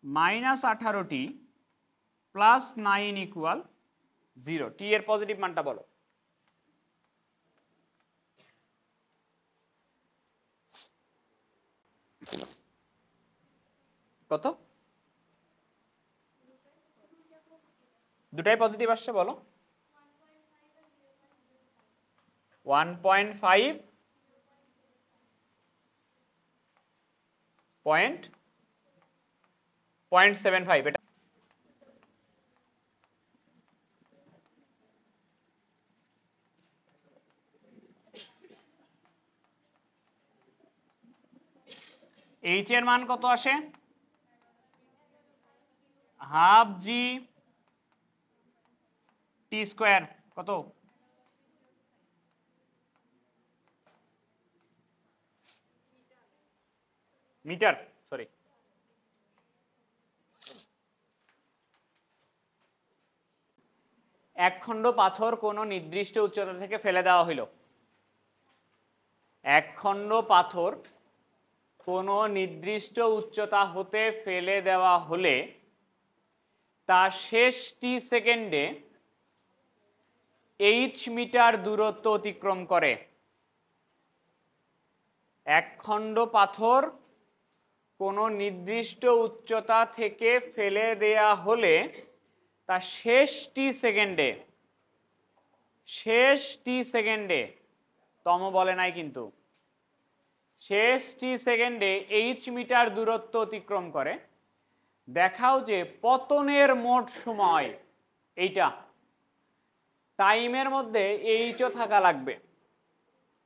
minus 18t plus 9 equal 0। T এর পজিটিভ মানটা বলো, কত, দুটাই পজিটিভ আসছে বলো, 1.5 0.75 এটা এইচ এর মান কত আসে, হাফ জি টি স্কোয়ার কত, মিটার, সরি, এক খণ্ড পাথর কোনো নির্দিষ্ট উচ্চতা থেকে ফেলে দেওয়া হইল, এক খণ্ড পাথর কোনো নির্দিষ্ট উচ্চতা হতে ফেলে দেওয়া হলে তা শেষ টি সেকেন্ডে এইচ মিটার দূরত্ব অতিক্রম করে। এক খণ্ড পাথর কোনো নির্দিষ্ট উচ্চতা থেকে ফেলে দেয়া হলে তা শেষ টি সেকেন্ডে তম বলে নাই কিন্তু, শেষ টি সেকেন্ডে এইচ মিটার দূরত্ব অতিক্রম করে। দেখাও যে পতনের মোট সময় এইটা, টাইমের মধ্যে এইচও থাকা লাগবে।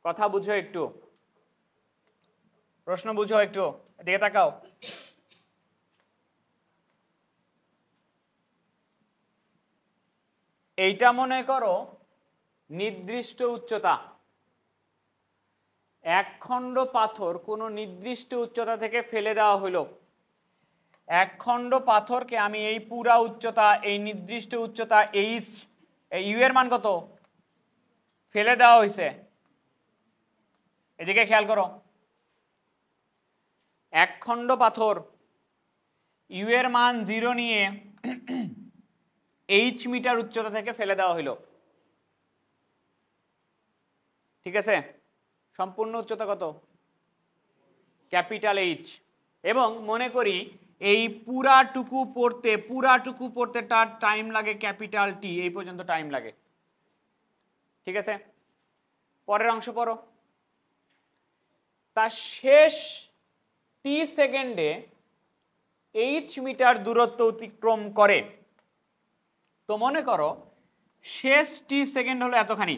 কথা বুঝো একটু, প্রশ্ন বুঝো একটু, এদিকে তাকাও। এইটা মনে করো নির্দিষ্ট উচ্চতা, এক খণ্ড পাথর কোনো নির্দিষ্ট উচ্চতা থেকে ফেলে দেওয়া হলো, এক খণ্ড পাথরকে আমি এই পুরা উচ্চতা, এই নির্দিষ্ট উচ্চতা এইচ, ইউ এর মান কত ফেলে দেওয়া হয়েছে, এদিকে খেয়াল করো, এক খণ্ড পাথর ইউ এর মান 0 নিয়ে এইচ মিটার উচ্চতা থেকে ফেলে দেওয়া হইল, ঠিক আছে, সম্পূর্ণ উচ্চতা কত, ক্যাপিটাল এইচ। এবং মনে করি এই পুরাটুকু পড়তে তার টাইম লাগে ক্যাপিটাল টি, এই পর্যন্ত টাইম লাগে, ঠিক আছে। পরের অংশ পড়ো, তার শেষ টি সেকেন্ডে এইচ মিটার দূরত্ব অতিক্রম করে। তো মনে করো শেষ টি সেকেন্ড হলো এতখানি,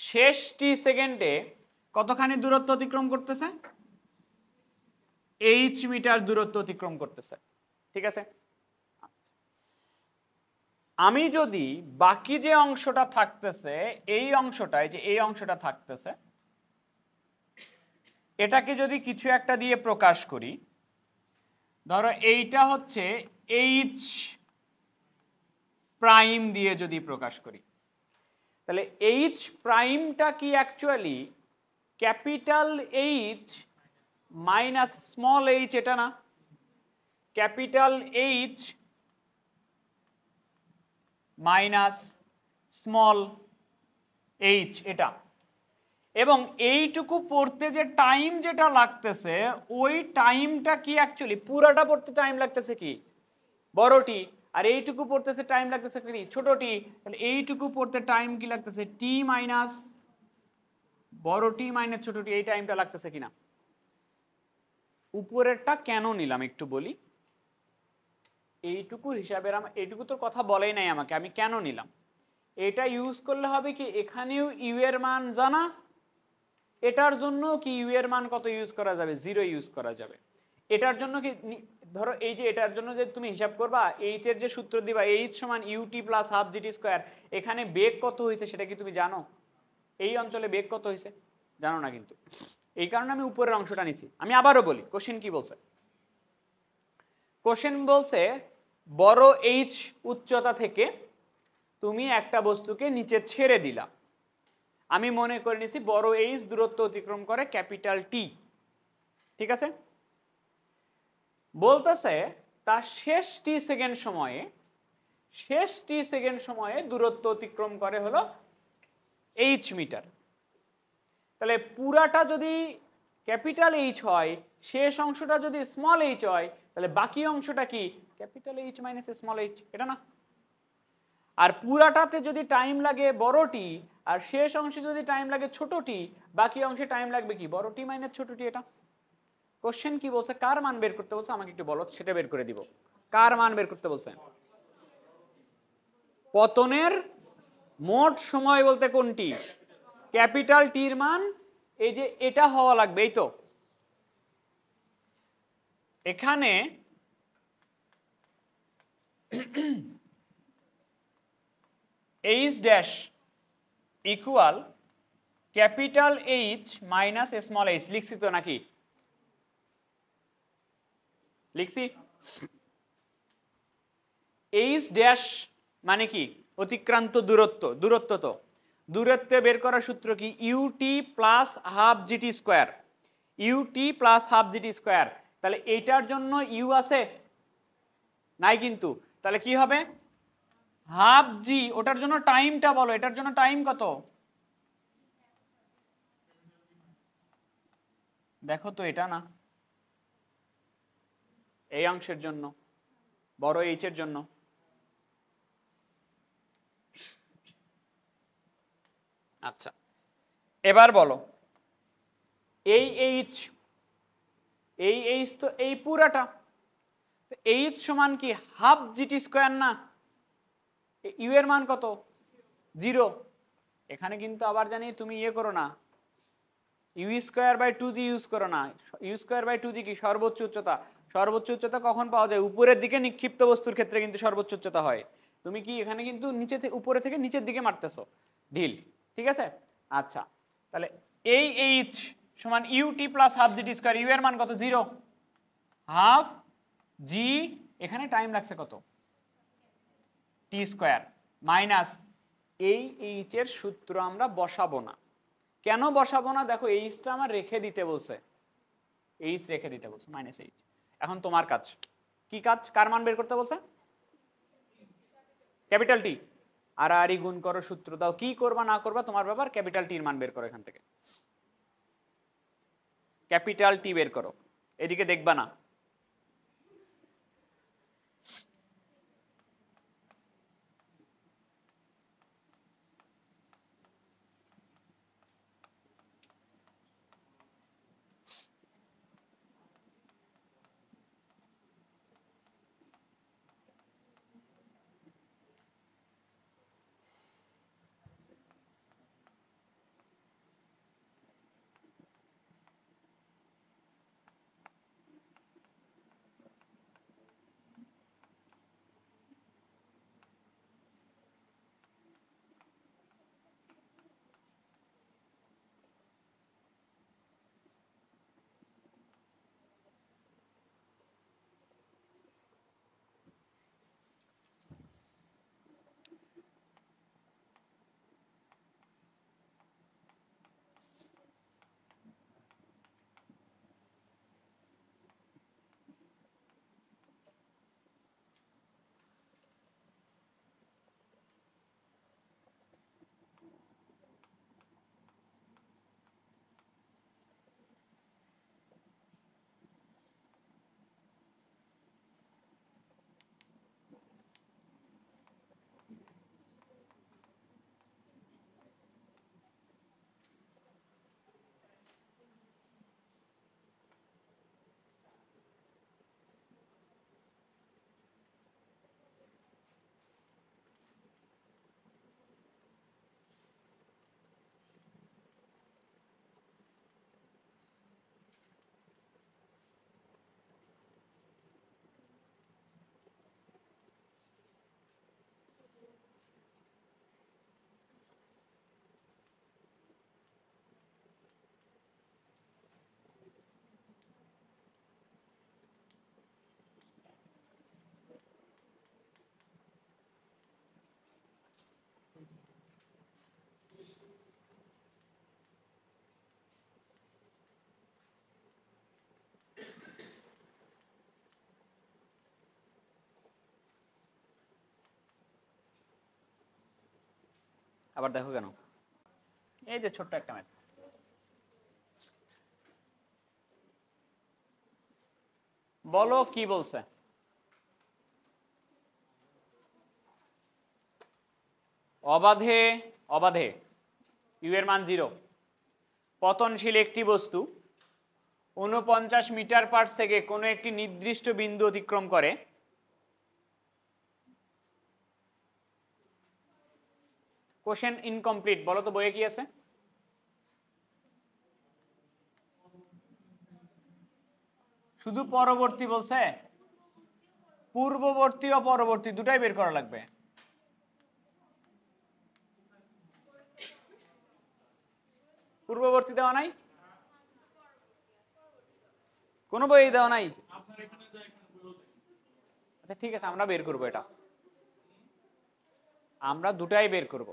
শেষ টি সেকেন্ডে কতখানি দূরত্ব অতিক্রম করতেছে? এইচ মিটার দূরত্ব অতিক্রম করতেছে। ঠিক আছে, আমি যদি বাকি যে অংশটা থাকতেছে এই অংশটায়, যে এই অংশটা থাকতেছে, এটাকে যদি কিছু একটা দিয়ে প্রকাশ করি, ধরো এইটা হচ্ছে এইচ প্রাইম দিয়ে যদি প্রকাশ করি, তাহলে এইচ প্রাইমটা কি actually capital H minus small H, এটা না? Capital H minus small H এটা। এবং এইটুকু পড়তে যে টাইম যেটা লাগতেছে, ওই টাইমটা কি অ্যাকচুয়ালি পুরাটা পড়তে টাইম লাগতেছে কি বড়টি, আর এইটুকু পড়তেছে টাইম লাগতেছে কি ছোটটি। তাহলে এইটুকু পড়তে টাইম কি লাগতেছে? টি মাইনাস বড়টি মাইনাস ছোটটি, এই টাইমটা লাগতেছে কিনা? উপরেরটা কেন নিলাম একটু বলি। এইটুকু হিসাবের এইটুকু তো কথা বলেই নাই আমাকে, আমি কেন নিলাম এটা ইউজ করলে হবে কি, এখানেও ইউ এর মান জানা, এটার জন্য কি ইউ এর মান কত ইউজ করা যাবে? 0 ইউজ করা যাবে। এটার জন্য কি ধরো এই যে এটার জন্য যে তুমি হিসাব করবা এইচ এর যে সূত্র দিবা, এইচ সমান UT plus half GT square, এখানে বেগ কত হয়েছে সেটা কি তুমি জানো? এই অঞ্চলে বেগ কত হয়েছে জানো না, কিন্তু এই কারণে আমি উপরের অংশটা নিছি। আমি আবারও বলি কোশ্চেন কি বলছে। কোশ্চেন বলছে বড় এইচ উচ্চতা থেকে তুমি একটা বস্তুকে নিচে ছেড়ে দিলা, আমি মনে করে নিছি বড় এইচ দূরত্ব অতিক্রম করে ক্যাপিটাল টি। ঠিক আছে, বলতেছে তার শেষ টি সেকেন্ড সময়ে দূরত্ব অতিক্রম করে হলো এইচ মিটার। তাহলে পুরাটা যদি ক্যাপিটাল এইচ হয়, শেষ অংশটা যদি স্মল এইচ হয়, তাহলে বাকি অংশটা কি capital H minus small H, এটা না? আর পুরাটাতে যদি টাইম লাগে বড় টি, আর শেষ অংশে যদি টাইম লাগে ছোট টি, বাকি অংশে টাইম লাগবে কি বড় টি মাইনাস ছোট টি, এটা। কোশ্চেন কি বলছে? কার মান বের করতে বলছে আমাকে একটু বলো, সেটা বের করে দিব। কার মান বের করতে বলছে? পতনের মোট সময় বলতে কোনটি? ক্যাপিটাল টির মান এই যে এটা হওয়া লাগবে, এই তো এখানে H dash equal capital H minus small H, লিখছি তো নাকি? লিখছি। এইচ ড্যাশ মানে কি? অতিক্রান্ত দূরত্ব। দূরত্ব তো দূরত্ব বের করার সূত্র কি? U T plus half GT square, U T plus half GT square. তাহলে এইটার জন্য ইউ আছে নাই কিন্তু, তাহলে কি হবে? হাফ জি। ওটার জন্য টাইমটা বলো, এটার জন্য টাইম কত দেখো তো, এটা না, এই অংশের জন্য বড় এইচ এর জন্য। আচ্ছা, এবার বলো এই এইচ তো এই পুরাটা, এইচ সমান কি হাফ জিটি স্কোয়ার না? ইউ এর মান কত? 0। এখানে কিন্তু আবার জানি তুমি ইয়ে করো না, ইউ স্কোয়ার বাই 2জি ইউজ করো না। ইউ স্কোয়ার বাই 2জি কি সর্বোচ্চ উচ্চতা? সর্বোচ্চ উচ্চতা কখন পাওয়া যায়? উপরের দিকে নিক্ষিপ্ত বস্তুর ক্ষেত্রে কিন্তু সর্বোচ্চ উচ্চতা হয়। তুমি কি এখানে কিন্তু নিচে থেকে উপরে থেকে নিচের দিকে মারতেছো ঢিল। ঠিক আছে, আচ্ছা, তাহলে এই এইচ সমান UT plus half GT square, U এর মান কত? 0। হাফ জি, এখানে টাইম লাগছে কত? টি স্কোয়ার মাইনাস এই এইচ এর সূত্র আমরা বসাবো না। কেন বসাবো না? দেখো এইচটা আমার রেখে দিতে বলছে, এইচ রেখে দিতে বলছে মাইনাস এইচ। এখন তোমার কাজ কি? কাজ কার মান বের করতে বলছে? Capital T. আর আর গুণ করো, সূত্র দাও, কি করবা না করবা তোমার ব্যাপার। ক্যাপিটাল টির মান বের করো, এখান থেকে ক্যাপিটাল টি বের করো, এদিকে দেখবা না। আবার দেখো কেন, এই যে ছোট্ট একটা ম্যাথ। বলো কি বলছে? অবাধে অবাধে ইউ এর মান 0, পতনশীল একটি বস্তু 49 মিটার পার সেকেন্ডে কোনো একটি নির্দিষ্ট বিন্দু অতিক্রম করে। কোশ্চেন ইনকমপ্লিট, বলো তো বইয়ে কি আছে? শুধু পরবর্তী বলছে? পূর্ববর্তী ও পরবর্তী দুটাই বের করা লাগবে। পূর্ববর্তী দেওয়া নাই, কোনো বই দেওয়া নাই? আচ্ছা ঠিক আছে, আমরা বের করব, এটা আমরা দুটাই বের করব,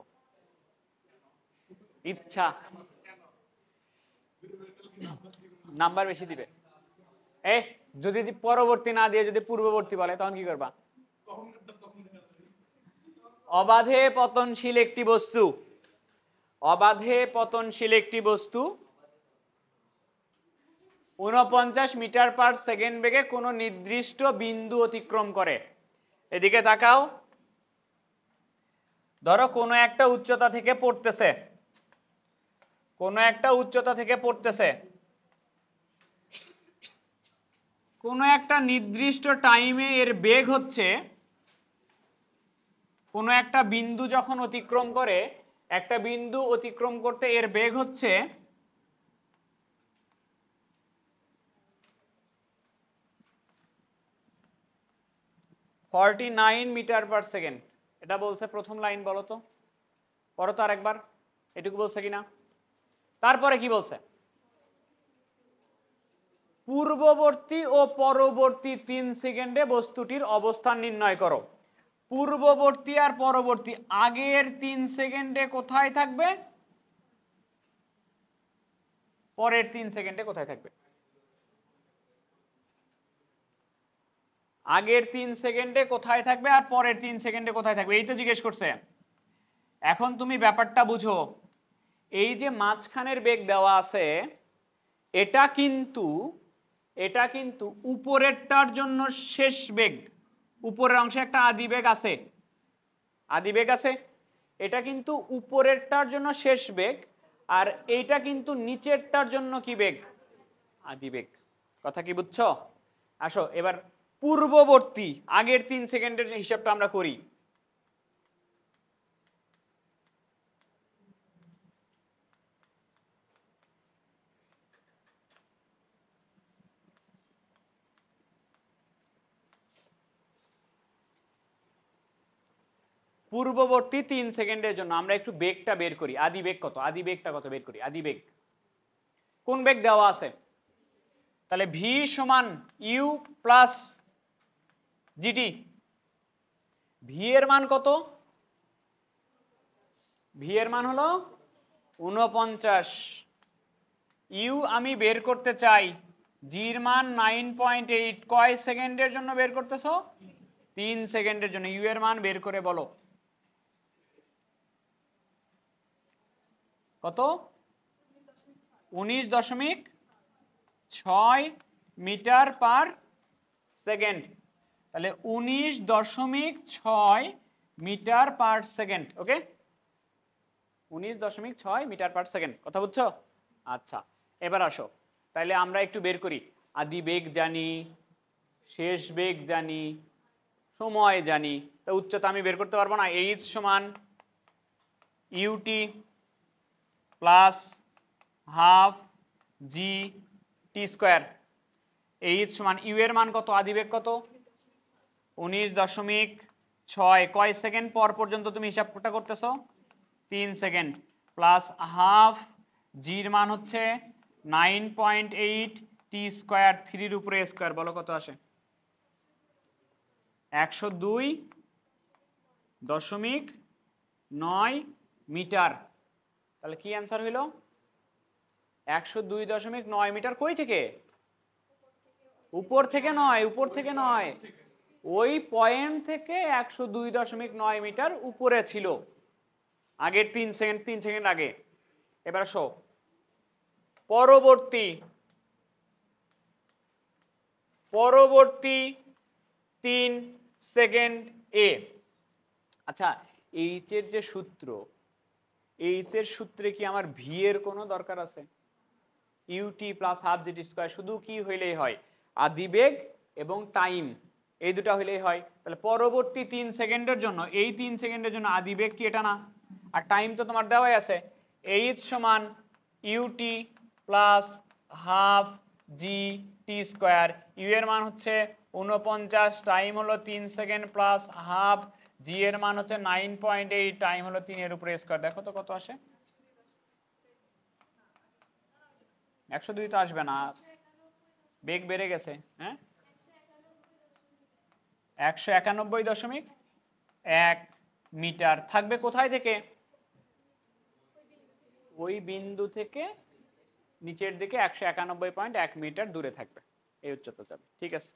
ইচ্ছা নাম্বার বেশি দিবে। যদি পরবর্তী না দিয়ে যদি পূর্ববর্তী বলে তখন কি করবা? অবাধে পতনশীল একটি বস্তু, অবাধে পতনশীল একটি বস্তু 49 মিটার পার সেকেন্ড বেগে কোনো নির্দিষ্ট বিন্দু অতিক্রম করে। এদিকে তাকাও, ধরো কোনো একটা উচ্চতা থেকে পড়তেছে, কোনো একটা উচ্চতা থেকে পড়তেছে, কোনো একটা নির্দিষ্ট টাইমে এর বেগ হচ্ছে, কোনো একটা বিন্দু যখন অতিক্রম করে, একটা বিন্দু অতিক্রম করতে এর বেগ হচ্ছে 49 মিটার পার সেকেন্ড। এটা বলছে প্রথম লাইন, বলো তো, পড়ো তো আরেকবার, এটুকু বলছে কিনা? তারপরে কি বলছে? পূর্ববর্তী ও পরবর্তী 3 সেকেন্ডে বস্তুটির অবস্থান নির্ণয় করো। পূর্ববর্তী আর পরবর্তী, আগের 3 সেকেন্ডে কোথায় থাকবে, পরের 3 সেকেন্ডে কোথায় থাকবে? আগের 3 সেকেন্ডে কোথায় থাকবে আর পরের 3 সেকেন্ডে কোথায় থাকবে, এই তো জিজ্ঞেস করছে। এখন তুমি ব্যাপারটা বুঝো, এই যে মাঝখানের বেগ দেওয়া আছে, এটা কিন্তু উপরেরটার জন্য শেষ বেগ, উপরের অংশে একটা আদি বেগ আছে, আদি বেগ আছে, এটা কিন্তু উপরেরটার জন্য শেষ বেগ, আর এইটা কিন্তু নিচেরটার জন্য কি বেগ? আদি বেগ। কথা কি বুঝছো? আসো এবার পূর্ববর্তী, আগের 3 সেকেন্ডের হিসাবটা আমরা করি। পূর্ববর্তী 3 সেকেন্ডের জন্য আমরা একটু বেগটা বের করি, আদি বেগ কত, আদি বেগটা কত বের করি। আদি বেগ কোন বেগ দেওয়া আছে? তাহলে ভি সমান ইউ প্লাস জিটি। ভি এর মান কত? ভি এর মান হলো 49। ইউ আমি বের করতে চাই, জির মান 9.8, কয় সেকেন্ডের জন্য বের করতেছো? 3 সেকেন্ডের জন্য। ইউ এর মান বের করে বলো কত? 19.6 মিটার পার সেকেন্ড। তাহলে 19.6 মিটার পার সেকেন্ড। ওকে, 19.6 মিটার পার সেকেন্ড। কথা বুঝছো? আচ্ছা এবার আসো, তাহলে আমরা একটু বের করি। আদি বেগ জানি, শেষ বেগ জানি, সময় জানি, তো উচ্চতা আমি বের করতে পারবো না? এইচ সমান UT plus half G T square. H সমান ইউ এর মান কত, আদি বেগ কত? 19.6, কয় সেকেন্ড পর পর্যন্ত তুমি হিসাবটা করতেছো? 3 সেকেন্ড, প্লাস হাফ জির মান হচ্ছে 9.8 টি স্কোয়ার, 3-র উপরে স্কোয়ার, বলো কত আসে? 102.9 মিটার। তাহলে কি অ্যান্সার হইল? 102.9 মিটার। কই থেকে? উপর থেকে নয়, উপর থেকে নয়, ওই পয়েন্ট থেকে 102.9 মিটার উপরে ছিল। আগের 3 সেকেন্ড আগে। এবার আসো পরবর্তী 3 সেকেন্ড এ। আচ্ছা, এইচ এর যে সূত্র, এইচ এর সূত্রে কি আমার ভি এর কোনো দরকার আছে? U T plus half G T square, শুধু কি হইলেই হয়, আদিবেগ এবং টাইম, এই দুটা হইলেই হয়। তাহলে পরবর্তী 3 সেকেন্ডের জন্য, এই 3 সেকেন্ডের জন্য আদিবেগ কি এটা না? আর টাইম তো তোমার দেওয়াই আছে, এইচ সমান UT plus half G T square. U এর মান হচ্ছে 49, টাইম হলো 3 সেকেন্ড প্লাস হাফ, জি এর মান হচ্ছে 9.8, টাইম হলো 3 এর উপরে স্কোয়ার। দেখো তো কত আসে। 102 তো আসবে না, বেগ বেড়ে গেছে। হ্যাঁ, 191.1 মিটার থাকবে। কোথায় থেকে? ওই বিন্দু থেকে নিচের দিকে 191.1 মিটার দূরে থাকবে, এই উচ্চতা যাবে। ঠিক আছে।